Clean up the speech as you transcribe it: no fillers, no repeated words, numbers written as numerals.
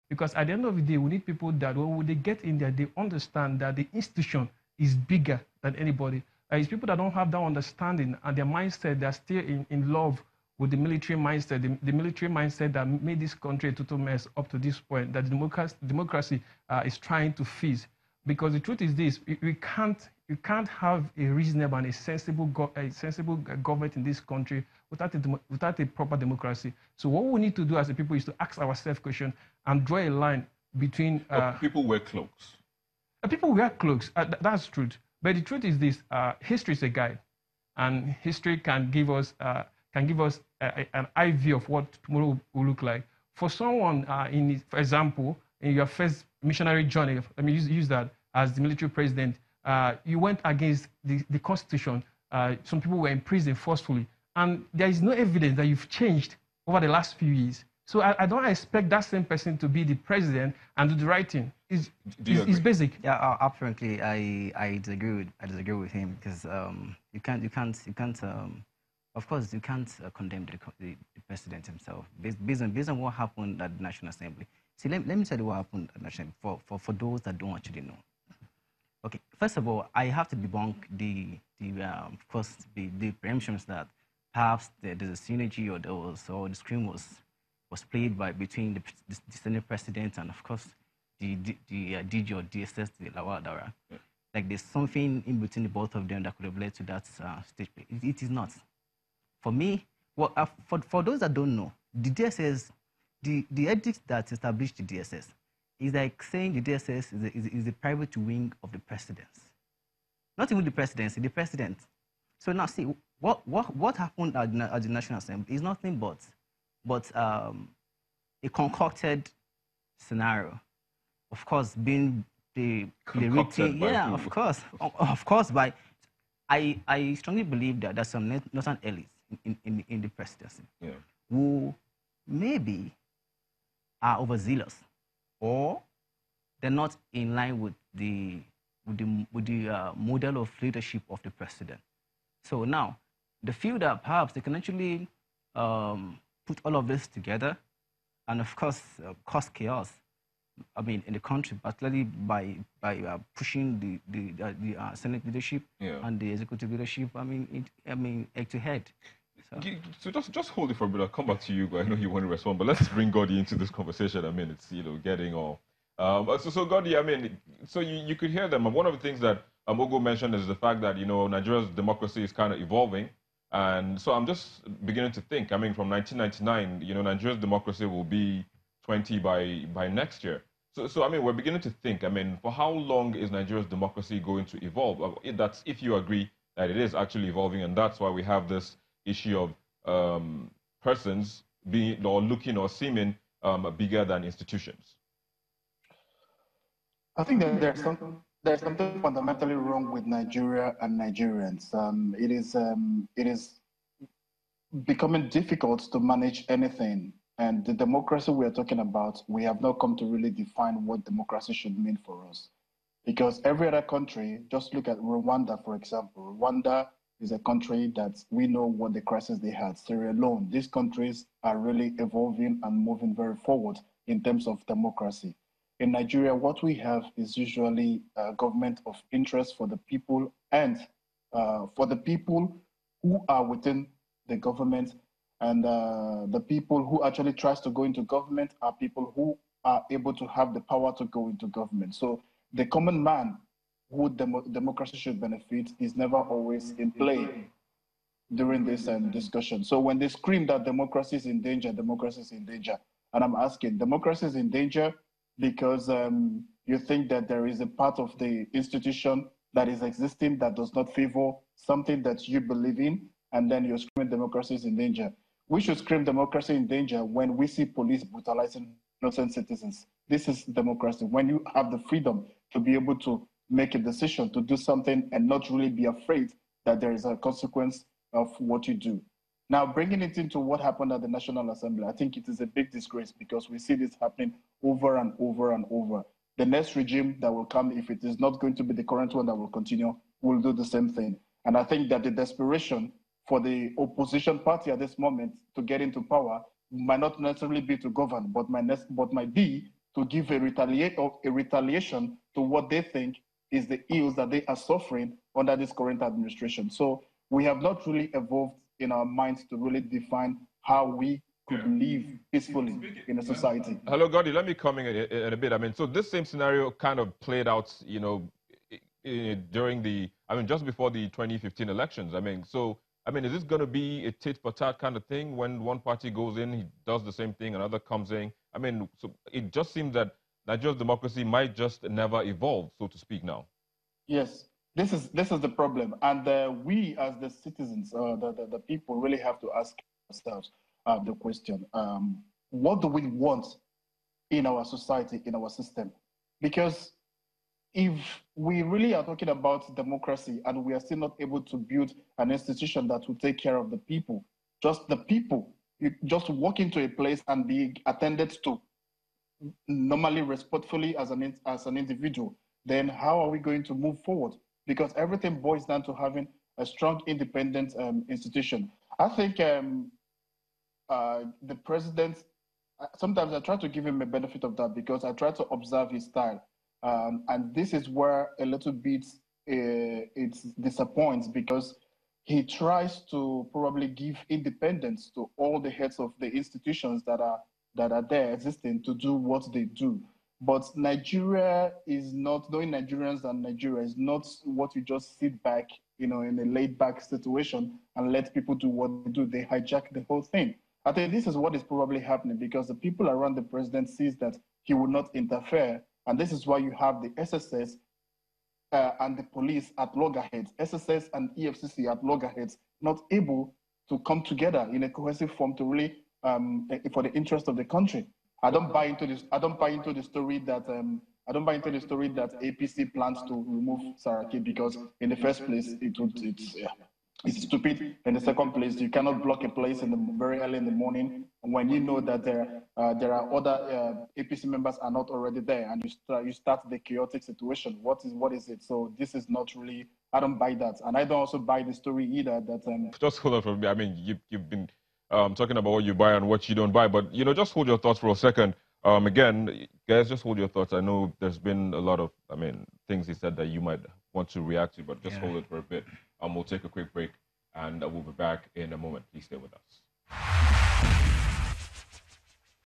Because at the end of the day, we need people that when they get in there, they understand that the institution is bigger than anybody. It's people that don't have that understanding and their mindset, they're still in love with the military mindset, the military mindset that made this country a total mess up to this point, that democracy is trying to fix. Because the truth is this, you can't have a reasonable and a sensible government in this country without a proper democracy. So what we need to do as a people is to ask ourselves questions and draw a line between... people wear cloaks. People wear cloaks, that's truth. But the truth is this, history is a guide. And history can give us an eye view of what tomorrow will look like. For someone, for example, in your first missionary journey, let me use that as the military president, you went against the Constitution. Some people were imprisoned forcefully. And there is no evidence that you've changed over the last few years. So I don't expect that same person to be the president and do the right thing. It's basic. Yeah, apparently I disagree with him because you can't of course you can't condemn the president himself based on what happened at the National Assembly. See, let me tell you what happened at the National Assembly for those that don't actually know. Okay, first of all, I have to debunk the preemptions that perhaps there's a synergy or the screen was played between the Senate president and of course the DG or DSS, the Lawadara. Yeah. Like there's something in between the both of them that could have led to that stage play. It is not. For me, well, for those that don't know, the DSS, the edict that established the DSS is like saying the DSS is a private wing of the presidents. Not even the presidency, the president. So now see, what happened at the National Assembly is nothing but a concocted scenario. Of course, being the written, yeah, of course. By I strongly believe that there's some northern elites in the presidency, yeah, who maybe are overzealous or they're not in line with the model of leadership of the president. So now they feel that perhaps they can actually put all of this together and of course cause chaos, I mean, in the country, particularly by pushing the Senate leadership, yeah, and the executive leadership, I mean, head to head. So just hold it for a bit. I'll come back to you, but I know you want to respond. But let's bring Gordy into this conversation. I mean, it's getting all. So Gordy, I mean, so you could hear them. One of the things that Ogo mentioned is the fact that Nigeria's democracy is kind of evolving, and so I'm just beginning to think. I mean, from 1999, Nigeria's democracy will be 20 by next year. So I mean, we're beginning to think. I mean, for how long is Nigeria's democracy going to evolve? That's if you agree that it is actually evolving, and that's why we have this issue of persons being or looking or seeming bigger than institutions. I think that there's something fundamentally wrong with Nigeria and Nigerians. It is becoming difficult to manage anything. And the democracy we are talking about, we have not come to really define what democracy should mean for us. Because every other country, just look at Rwanda, for example. Rwanda is a country that we know what the crisis they had. Sierra Leone, these countries are really evolving and moving very forward in terms of democracy. In Nigeria, what we have is usually a government of interest for the people and for the people who are within the government. And the people who actually tries to go into government are people who are able to have the power to go into government. So the common man who democracy should benefit is never always in play during this discussion. So when they scream that democracy is in danger, democracy is in danger. And I'm asking, democracy is in danger because you think that there is a part of the institution that is existing that does not favor something that you believe in, and then you're screaming democracy is in danger. We should scream democracy in danger when we see police brutalizing innocent citizens. This is democracy. When you have the freedom to be able to make a decision to do something and not really be afraid that there is a consequence of what you do. Now, bringing it into what happened at the National Assembly, I think it is a big disgrace because we see this happening over and over and over. The next regime that will come, if it is not going to be the current one that will continue, will do the same thing. And I think that the desperation for the opposition party at this moment to get into power might not necessarily be to govern, but might be to give a retaliation to what they think is the ills that they are suffering under this current administration. So we have not really evolved in our minds to really define how we could live peacefully in a society. Hello, Gordy. Let me come in a bit. I mean, so this same scenario kind of played out, you know, during the, I mean, just before the 2015 elections. I mean, so, I mean, is this going to be a tit for tat kind of thing when one party goes in, he does the same thing, another comes in? I mean, so it just seems that Nigeria's democracy might just never evolve, so to speak, now. Yes, this is the problem, and we as the citizens, the people, really have to ask ourselves the question: what do we want in our society, in our system? Because if we really are talking about democracy and we are still not able to build an institution that will take care of the people, just the people, you just walk into a place and be attended to normally, respectfully as an individual, then how are we going to move forward? Because everything boils down to having a strong, independent institution. I think the president, sometimes I try to give him a benefit of that because I try to observe his style. And this is where a little bit it disappoints, because he tries to probably give independence to all the heads of the institutions that are there existing to do what they do. But Nigeria is not, knowing Nigerians and Nigeria is not what you just sit back, you know, in a laid back situation and let people do what they do. They hijack the whole thing. I think this is what is probably happening, because the people around the president sees that he will not interfere. And this is why you have the SSS and the police at loggerheads, SSS and EFCC at loggerheads, not able to come together in a cohesive form to really for the interest of the country. I don't buy into this. I don't buy into the story that APC plans to remove Saraki, because in the first place it's stupid. In the second place, you cannot block a place very early in the morning when you know that there are other APC members are not already there, and you start the chaotic situation. What is it? So this is not really. I don't buy that, and I don't also buy the story either that. Just hold on for me. I mean, you've been talking about what you buy and what you don't buy, but you know, just hold your thoughts for a second. Again, guys, just hold your thoughts. I know there's been a lot of, I mean, things he said that you might want to react to, but just hold it for a bit. We'll take a quick break, and we'll be back in a moment. Please stay with us.